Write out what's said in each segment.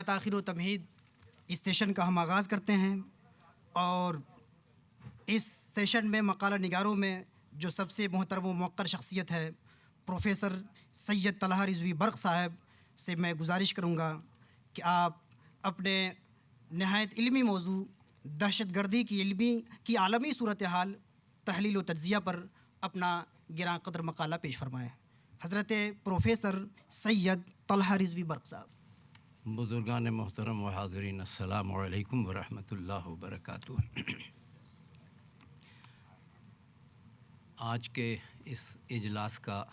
تاخیر و تمہید اس سیشن کا ہم آغاز کرتے ہیں، اور اس سیشن میں مقالہ نگاروں میں جو سب سے محترم و موقر شخصیت ہے پروفیسر سید طلحہ رضوی برق صاحب سے میں گزارش کروں گا کہ آپ اپنے نہایت علمی موضوع دہشت گردی کی عالمی صورتحال تحلیل و تجزیہ پر اپنا گراں قدر مقالہ پیش فرمائیں۔ حضرت پروفیسر سید طلحہ رضوی برق صاحب۔ بزرگان محترم و حاضرین، السلام علیکم ورحمۃ اللہ وبرکاتہ۔ آج کے اس اجلاس کا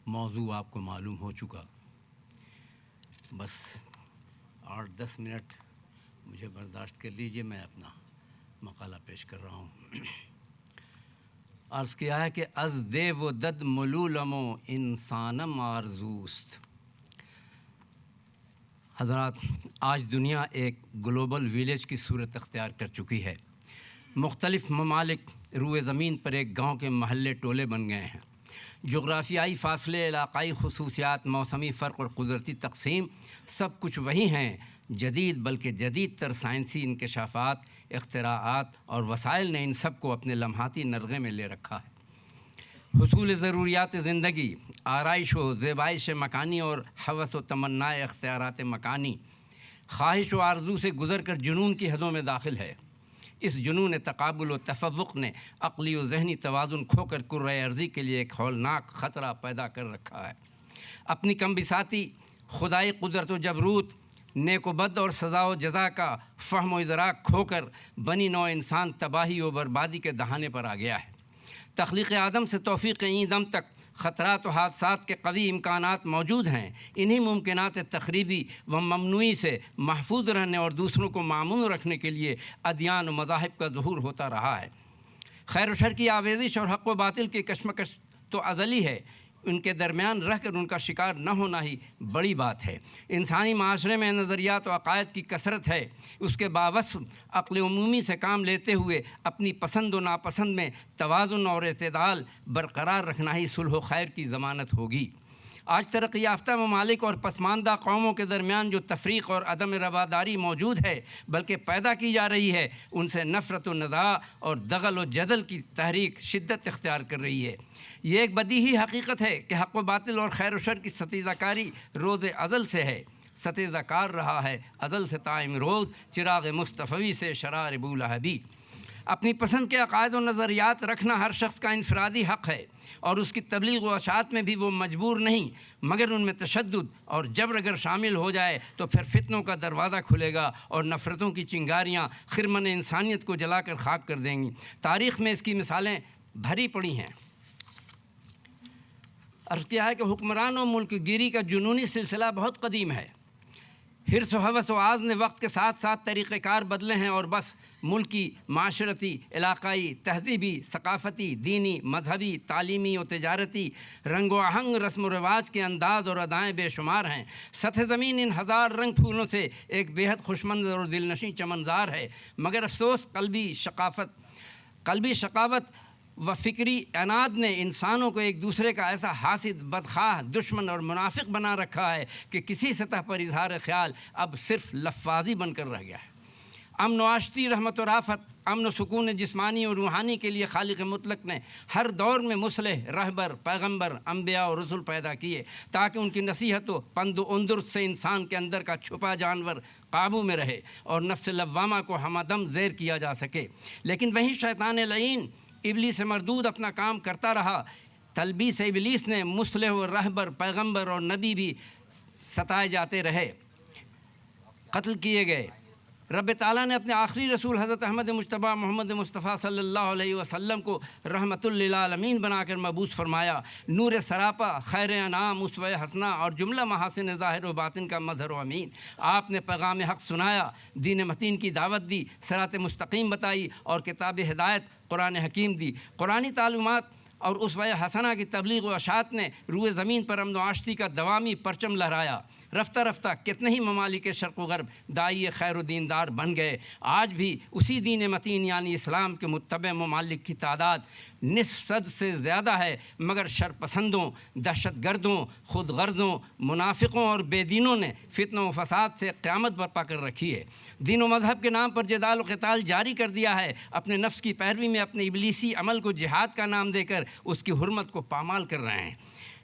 موضوع آپ کو معلوم ہو چکا، بس 8-10 منٹ مجھے برداشت کر لیجئے، میں اپنا مقالہ پیش کر رہا ہوں۔ عرض کیا ہے کہ از دے و دد ملولم و انسانم آرزوست۔ حضرات، آج دنیا ایک گلوبل ویلیج کی صورت اختیار کر چکی ہے۔ مختلف ممالک روئے زمین پر ایک گاؤں کے محلے ٹولے بن گئے ہیں۔ جغرافیائی فاصلے، علاقائی خصوصیات، موسمی فرق اور قدرتی تقسیم سب کچھ وہی ہیں۔ جدید بلکہ جدید تر سائنسی انکشافات، اختراعات اور وسائل نے ان سب کو اپنے لمحاتی نرغے میں لے رکھا ہے۔ حصول ضروریات زندگی، آرائش و زیبائش مکانی اور ہوس و تمنائے اختیارات مکانی خواہش و آرزو سے گزر کر جنون کی حدوں میں داخل ہے۔ اس جنون تقابل و تفوق نے عقلی و ذہنی توازن کھو کر کرۂ ارضی کے لیے ایک ہولناک خطرہ پیدا کر رکھا ہے۔ اپنی کم بساطی، خدائی قدرت و جبروت، نیک و بد اور سزا و جزا کا فہم و ادراک کھو کر بنی نوع انسان تباہی و بربادی کے دہانے پر آ گیا ہے۔ تخلیق آدم سے توفیق این دم تک خطرات و حادثات کے قوی امکانات موجود ہیں۔ انہی ممکنات تخریبی و ممنوعی سے محفوظ رہنے اور دوسروں کو مامون رکھنے کے لیے ادیان و مذاہب کا ظہور ہوتا رہا ہے۔ خیر و شر کی آویزش اور حق و باطل کی کشمکش تو ازلی ہے، ان کے درمیان رہ کر ان کا شکار نہ ہونا ہی بڑی بات ہے۔ انسانی معاشرے میں نظریات و عقائد کی کثرت ہے، اس کے باوصف عقل عمومی سے کام لیتے ہوئے اپنی پسند و ناپسند میں توازن اور اعتدال برقرار رکھنا ہی صلح و خیر کی ضمانت ہوگی۔ آج ترقی یافتہ ممالک اور پسماندہ قوموں کے درمیان جو تفریق اور عدم رواداری موجود ہے بلکہ پیدا کی جا رہی ہے، ان سے نفرت و نزاع اور دغل و جدل کی تحریک شدت اختیار کر رہی ہے۔ یہ ایک بدیہی حقیقت ہے کہ حق و باطل اور خیر و شر کی ستیزہ کاری روز ازل سے ہے، ستیزہ کار رہا ہے ازل سے تا امروز چراغ مصطفی سے شرار بولہبی۔ اپنی پسند کے عقائد و نظریات رکھنا ہر شخص کا انفرادی حق ہے، اور اس کی تبلیغ و اشاعت میں بھی وہ مجبور نہیں، مگر ان میں تشدد اور جبر اگر شامل ہو جائے تو پھر فتنوں کا دروازہ کھلے گا اور نفرتوں کی چنگاریاں خرمن انسانیت کو جلا کر خاک کر دیں گی۔ تاریخ میں اس کی مثالیں بھری پڑی ہیں۔ عرض کیا ہے کہ حکمران و ملک گیری کا جنونی سلسلہ بہت قدیم ہے۔ حرص و ہوس و آز نے وقت کے ساتھ ساتھ طریقہ کار بدلے ہیں، اور بس ملکی، معاشرتی، علاقائی، تہذیبی، ثقافتی، دینی، مذہبی، تعلیمی و تجارتی رنگ و آہنگ، رسم و رواج کے انداز اور ادائیں بے شمار ہیں۔ سطح زمین ان ہزار رنگ پھولوں سے ایک بیحد خوش منظر اور دلنشیں چمنزار ہے، مگر افسوس قلبی شقاوت و فکری عناد نے انسانوں کو ایک دوسرے کا ایسا حاسد، بدخواہ، دشمن اور منافق بنا رکھا ہے کہ کسی سطح پر اظہار خیال اب صرف لفاظی بن کر رہ گیا ہے۔ امن و آشتی، رحمت و رافت، امن و سکون جسمانی اور روحانی کے لیے خالق مطلق نے ہر دور میں مصلح، رہبر، پیغمبر، انبیاء اور رسل پیدا کیے تاکہ ان کی نصیحت و پند و اندرت سے انسان کے اندر کا چھپا جانور قابو میں رہے اور نفس لوامہ کو ہمدم زیر کیا جا سکے۔ لیکن وہیں شیطان لعین ابلیس مردود اپنا کام کرتا رہا۔ تلبیس ابلیس نے مصلح و رہبر، پیغمبر اور نبی بھی ستائے جاتے رہے، قتل کیے گئے۔ رب تعالیٰ نے اپنے آخری رسول حضرت احمد مجتبیٰ محمد مصطفیٰ صلی اللہ علیہ وسلم کو رحمت للعالمین بنا کر مبعوث فرمایا۔ نور سراپا، خیر انعام، اسوہ حسنہ اور جملہ محاسن ظاہر و باطن کا مظہر و امین۔ آپ نے پیغام حق سنایا، دین متین کی دعوت دی، صراط مستقیم بتائی اور کتاب ہدایت قرآن حکیم دی۔ قرآنی تعلیمات اور اسوہ حسنہ کی تبلیغ و اشاعت نے روئے زمین پر امن و آشتی کا دوامی پرچم لہرایا۔ رفتہ رفتہ کتنے ہی ممالک شرق و غرب داعی خیر و دیندار بن گئے۔ آج بھی اسی دین متین یعنی اسلام کے متبع ممالک کی تعداد نصف صد سے زیادہ ہے، مگر شرپسندوں، دہشت گردوں، خود غرضوں، منافقوں اور بے دینوں نے فتنہ و فساد سے قیامت برپا کر رکھی ہے۔ دین و مذہب کے نام پر جدال و قتال جاری کر دیا ہے، اپنے نفس کی پیروی میں اپنے ابلیسی عمل کو جہاد کا نام دے کر اس کی حرمت کو پامال کر رہے ہیں۔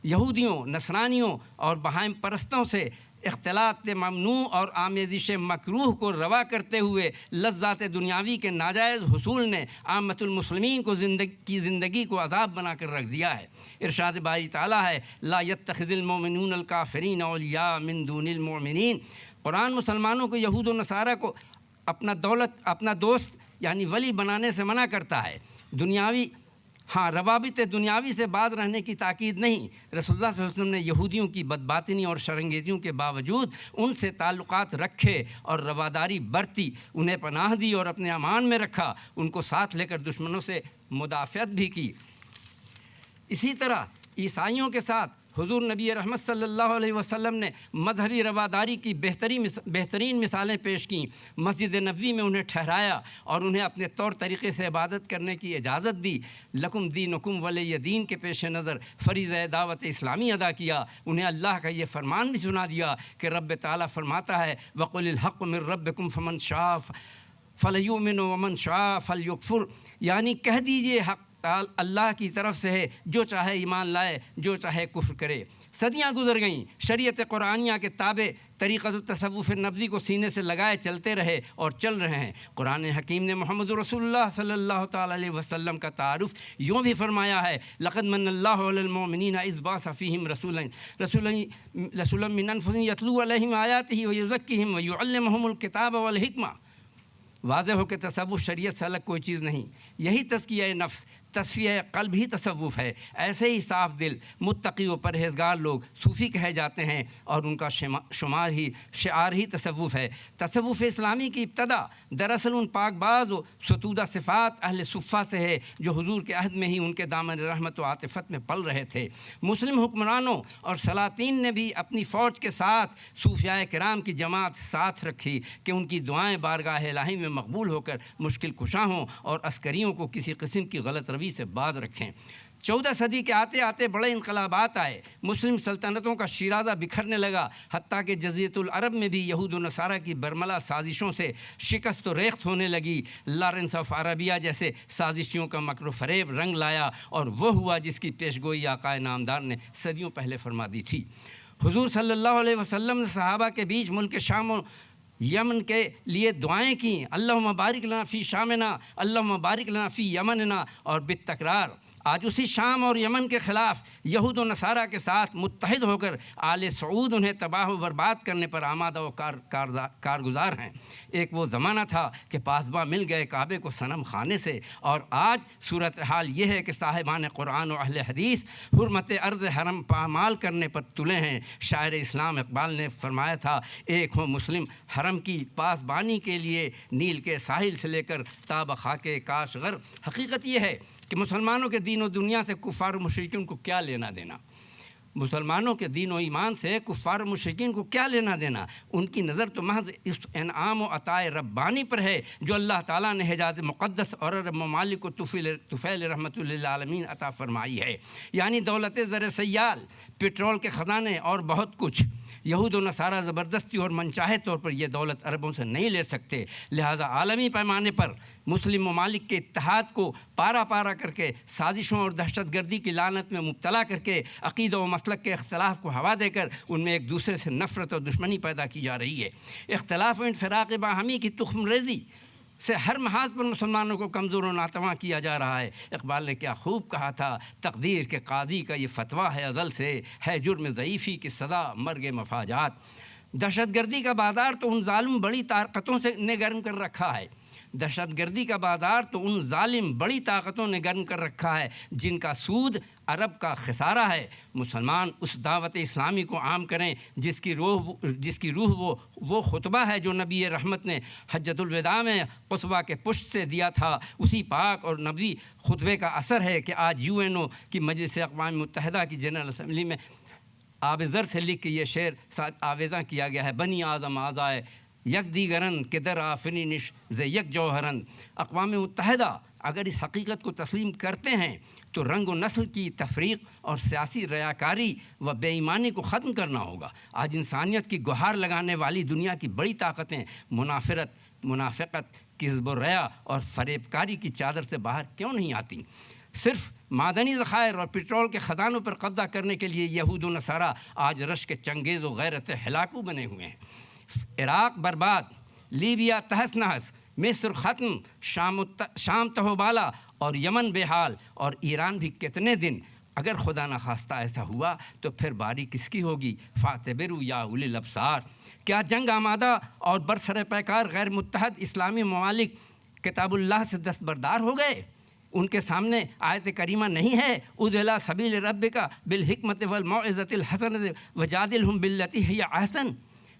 یہودیوں، نصرانیوں اور بہائم پرستوں سے اختلاط ممنوع اور آمیزش مکروہ کو روا کرتے ہوئے لذات دنیاوی کے ناجائز حصول نے عامۃ المسلمین کو زندگی کو عذاب بنا کر رکھ دیا ہے۔ ارشاد باری تعالیٰ ہے لا یتخذ المؤمنون الکافرین اولیاء من دون المؤمنین۔ قرآن مسلمانوں کو یہود و نصارہ کو اپنا دوست یعنی ولی بنانے سے منع کرتا ہے۔ روابط دنیاوی سے باز رہنے کی تاکید نہیں۔ رسول اللہ صلی اللہ علیہ وسلم نے یہودیوں کی بدباطنی اور شرنگیزیوں کے باوجود ان سے تعلقات رکھے اور رواداری برتی، انہیں پناہ دی اور اپنے امان میں رکھا، ان کو ساتھ لے کر دشمنوں سے مدافعت بھی کی۔ اسی طرح عیسائیوں کے ساتھ حضور نبی رحمت صلی اللہ علیہ وسلم نے مذہبی رواداری کی بہترین مثالیں پیش کیں۔ مسجد نبوی میں انہیں ٹھہرایا اور انہیں اپنے طور طریقے سے عبادت کرنے کی اجازت دی۔ لکم دینکم ولی دین کے پیش نظر فریضہ دعوت اسلامی ادا کیا۔ انہیں اللہ کا یہ فرمان بھی سنا دیا کہ رب تعالیٰ فرماتا ہے وَقُلِ الْحَقُّ مِن رَبِّكُمْ فَمَنْ شَاءَ فَلْيُؤْمِنْ وَمَنْ شَاءَ فَلْيَكْفُرْ، یعنی کہہ دیجئے حق اللہ کی طرف سے ہے، جو چاہے ایمان لائے، جو چاہے کفر کرے۔ صدیاں گزر گئیں، شریعت قرآنیہ کے تابع طریقۃ التصوف نبوی کو سینے سے لگائے چلتے رہے اور چل رہے ہیں۔ قرآن حکیم نے محمد رسول اللہ صلی اللہ تعالیٰ علیہ وسلم کا تعارف یوں بھی فرمایا ہے لقد من اللہ علی المؤمنین اذ بعث فیہم رسولا من انفسہم یتلو علیہم آیاتہ ویزکیہم ویعلمہم الکتاب والحکمہ۔ واضح ہو کہ تصوف شریعت سے الگ کوئی چیز نہیں، یہی تزکیہ نفس، تصفیہ قلب ہی تصوف ہے۔ ایسے ہی صاف دل، متقی و پرہیزگار لوگ صوفی کہے جاتے ہیں اور ان کا شعار ہی تصوف ہے۔ تصوف اسلامی کی ابتدا دراصل ان پاک باز و ستودہ صفات اہل صفہ سے ہے جو حضور کے عہد میں ہی ان کے دامن رحمت و عاطفت میں پل رہے تھے۔ مسلم حکمرانوں اور سلاطین نے بھی اپنی فوج کے ساتھ صوفیاء کرام کی جماعت ساتھ رکھی کہ ان کی دعائیں بارگاہ الہی میں مقبول ہو کر مشکل کشا ہوں اور عسکریوں کو کسی قسم کی غلط روی سے باز رکھیں۔ 14 صدی کے آتے آتے بڑے انقلابات آئے، مسلم سلطنتوں کا شیرازہ بکھرنے لگا، حتیٰ کہ جزیرۃ العرب میں بھی یہود و نصارہ کی برملا سازشوں سے شکست و ریخت ہونے لگی۔ لارنس آف عربیہ جیسے سازشیوں کا مکر و فریب رنگ لایا اور وہ ہوا جس کی پیشگوئی آقائے نامدار نے صدیوں پہلے فرما دی تھی۔ حضور صلی اللہ علیہ وسلم نے صحابہ کے بیچ ملک شام و یمن کے لیے دعائیں کیں، اللہم بارک لنا فی شامنا، اللہم بارک لنا فی یمننا، اور بالتکرار آج اسی شام اور یمن کے خلاف یہود و نصارہ کے ساتھ متحد ہو کر آل سعود انہیں تباہ و برباد کرنے پر آمادہ و کارگزار ہیں۔ ایک وہ زمانہ تھا کہ پاسباں مل گئے کعبے کو صنم خانے سے، اور آج صورتحال یہ ہے کہ صاحبان قرآن و اہل حدیث حرمت ارض حرم پامال کرنے پر تلے ہیں۔ شاعر اسلام اقبال نے فرمایا تھا ایک ہو مسلم حرم کی پاسبانی کے لیے، نیل کے ساحل سے لے کر تا بخاک کاشغر۔ حقیقت یہ ہے کہ مسلمانوں کے دین و دنیا سے کفار و مشرکین کو کیا لینا دینا؟ مسلمانوں کے دین و ایمان سے کفار و مشرکین کو کیا لینا دینا؟ ان کی نظر تو محض اس انعام و عطائے ربانی پر ہے جو اللہ تعالیٰ نے حجاز مقدس اور عرب ممالک کو طفیل رحمت للعالمین عطا فرمائی ہے، یعنی دولت زر سیال، پیٹرول کے خزانے اور بہت کچھ۔ یہود و نصارہ زبردستی اور منچاہے طور پر یہ دولت عربوں سے نہیں لے سکتے، لہذا عالمی پیمانے پر مسلم ممالک کے اتحاد کو پارا پارا کر کے، سازشوں اور دہشت گردی کی لعنت میں مبتلا کر کے، عقیدہ و مسلک کے اختلاف کو ہوا دے کر ان میں ایک دوسرے سے نفرت اور دشمنی پیدا کی جا رہی ہے۔ اختلاف و انفراق باہمی کی تخم ریزی سے ہر محاذ پر مسلمانوں کو کمزور و ناتواں کیا جا رہا ہے۔ اقبال نے کیا خوب کہا تھا، تقدیر کے قاضی کا یہ فتویٰ ہے ازل سے، ہے جرم ضعیفی کی سزا مرگ مفاجات۔ دہشت گردی کا بازار تو ان ظالم بڑی طاقتوں نے گرم کر رکھا ہے، دہشت گردی کا بازار تو ان ظالم بڑی طاقتوں نے گرم کر رکھا ہے جن کا سود عرب کا خسارہ ہے۔ مسلمان اس دعوت اسلامی کو عام کریں جس کی روح وہ خطبہ ہے جو نبی رحمت نے حجۃ الوداع میں خطبہ کے پشت سے دیا تھا۔ اسی پاک اور نبی خطبے کا اثر ہے کہ آج UN کی مجلس اقوام متحدہ کی جنرل اسمبلی میں آب زر سے لکھ کے یہ شعر آویزاں کیا گیا ہے. بنی آدم آزائے یک دیگرن کہ در آفنی نش ز یک جوہرن. اقوام متحدہ اگر اس حقیقت کو تسلیم کرتے ہیں تو رنگ و نسل کی تفریق اور سیاسی ریاکاری و بے ایمانی کو ختم کرنا ہوگا. آج انسانیت کی گہار لگانے والی دنیا کی بڑی طاقتیں منافقت کذب و ریا اور فریب کاری کی چادر سے باہر کیوں نہیں آتی؟ صرف معدنی ذخائر اور پٹرول کے خزانوں پر قبضہ کرنے کے لیے یہود و نصارہ آج رشک چنگیز و غیرت ہلاکو بنے ہوئے ہیں. عراق برباد، لیبیا تہس نہس، مصر ختم، شام تہوبالا اور یمن بے حال، اور ایران بھی کتنے دن. اگر خدا نخواستہ ایسا ہوا تو پھر باری کس کی ہوگی؟ فاعتبروا یا اولی الابصار. کیا جنگ آمادہ اور برسر پیکار غیر متحد اسلامی ممالک کتاب اللہ سے دستبردار ہو گئے؟ ان کے سامنے آیت کریمہ نہیں ہے ادع الی سبیل ربک بالحکمت والموعظۃ الحسنۃ وجادلہم باللتی ہی احسن.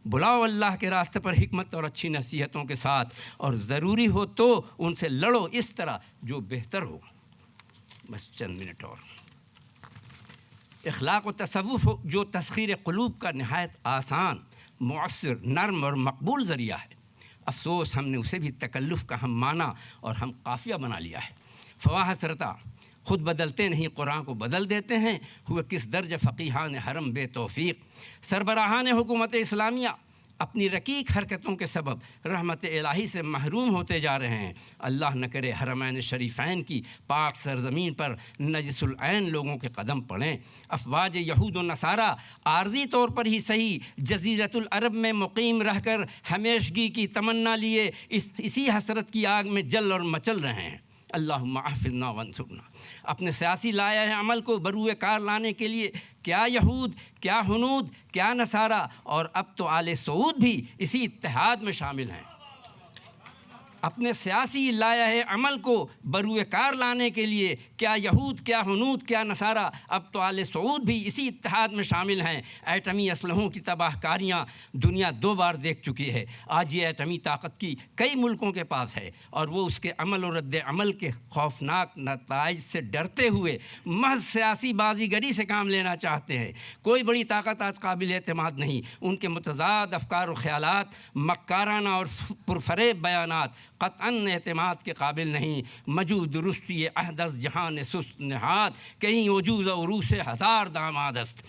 بلاؤ اللہ کے راستے پر حکمت اور اچھی نصیحتوں کے ساتھ، اور ضروری ہو تو ان سے لڑو اس طرح جو بہتر ہو. بس چند منٹ اور. اخلاق و تصوف جو تسخیر قلوب کا نہایت آسان، مؤثر، نرم اور مقبول ذریعہ ہے. افسوس ہم نے اسے بھی تکلف کا ہم معنی اور ہم قافیہ بنا لیا ہے. فواہ حسرتا، خود بدلتے نہیں قرآن کو بدل دیتے ہیں. ہوئے کس درجہ فقیہان حرم بے توفیق. سربراہان حکومت اسلامیہ اپنی رقیق حرکتوں کے سبب رحمت الہی سے محروم ہوتے جا رہے ہیں. اللہ نہ کرے حرمین شریفین کی پاک سرزمین پر نجس العین لوگوں کے قدم پڑیں. افواج یہود و نصارہ عارضی طور پر ہی صحیح جزیرۃ العرب میں مقیم رہ کر ہمیشگی کی تمنا لیے اسی حسرت کی آگ میں جل اور مچل رہے ہیں. اللہم احفظنا وانصرنا. اپنے سیاسی لائحہ عمل کو بروئے کار لانے کے لیے کیا یہود، کیا ہنود، کیا نصارہ اور اب تو آل سعود بھی اسی اتحاد میں شامل ہیں. اپنے سیاسی لائحہ عمل کو بروئے کار لانے کے لیے کیا یہود، کیا ہنود، کیا نصارہ، اب تو آل سعود بھی اسی اتحاد میں شامل ہیں. ایٹمی اسلحوں کی تباہ کاریاں دنیا 2 بار دیکھ چکی ہے. آج یہ ایٹمی طاقت کی کئی ملکوں کے پاس ہے اور وہ اس کے عمل و رد عمل کے خوفناک نتائج سے ڈرتے ہوئے محض سیاسی بازی گری سے کام لینا چاہتے ہیں. کوئی بڑی طاقت آج قابل اعتماد نہیں. ان کے متضاد افکار و خیالات، مکارانہ اور پرفریب بیانات قطعاً اعتماد کے قابل نہیں. مجو درستی احدث جہان سست نہاد، کہیں وجود عروس ہزار داماد است.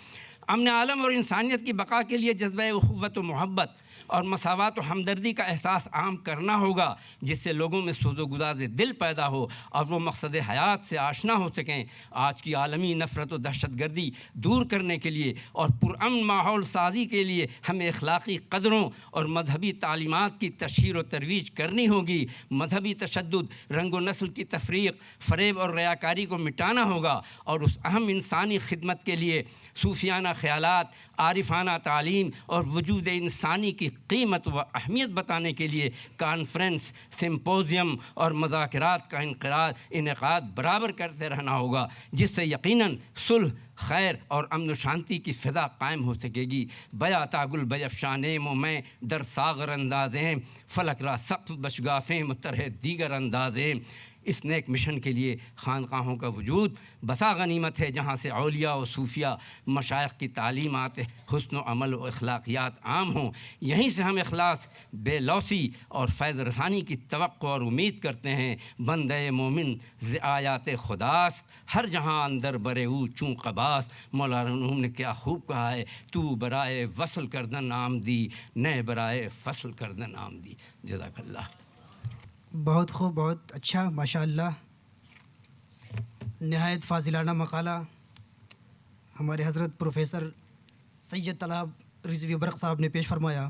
امن عالم اور انسانیت کی بقا کے لیے جذبہ اخوت و محبت اور مساوات و ہمدردی کا احساس عام کرنا ہوگا، جس سے لوگوں میں سوز و گداز دل پیدا ہو اور وہ مقصد حیات سے آشنا ہو سکیں. آج کی عالمی نفرت و دہشت گردی دور کرنے کے لیے اور پرامن ماحول سازی کے لیے ہمیں اخلاقی قدروں اور مذہبی تعلیمات کی تشہیر و ترویج کرنی ہوگی. مذہبی تشدد، رنگ و نسل کی تفریق، فریب اور ریاکاری کو مٹانا ہوگا، اور اس اہم انسانی خدمت کے لیے صوفیانہ خیالات، عارفانہ تعلیم اور وجود انسانی کی قیمت و اہمیت بتانے کے لیے کانفرنس، سمپوزیم اور مذاکرات کا انعقاد برابر کرتے رہنا ہوگا، جس سے یقیناً صلح، خیر اور امن و شانتی کی فضا قائم ہو سکے گی. بیا تاگل بیفشانیم و میں در ساغر اندازیں، فلک را سقف بشگافیں مترہ دیگر اندازیں. اس نیک مشن کے لیے خانقاہوں کا وجود بسا غنیمت ہے، جہاں سے اولیاء و صوفیاء مشائخ کی تعلیمات حسن و عمل و اخلاقیات عام ہوں. یہیں سے ہم اخلاص، بے لوثی اور فیض رسانی کی توقع اور امید کرتے ہیں. بندے مومن ز آیات خداست، ہر جہاں اندر برے او چوں قباس. مولانا روم نے کیا خوب کہا ہے، تو برائے وصل کردن آمدی، نئے برائے فصل کردن آمدی. جزاک اللہ. بہت خوب، بہت اچھا، ماشاء اللہ. نہایت فاضلانہ مقالہ ہمارے حضرت پروفیسر سید طلعت رضوی برق صاحب نے پیش فرمایا.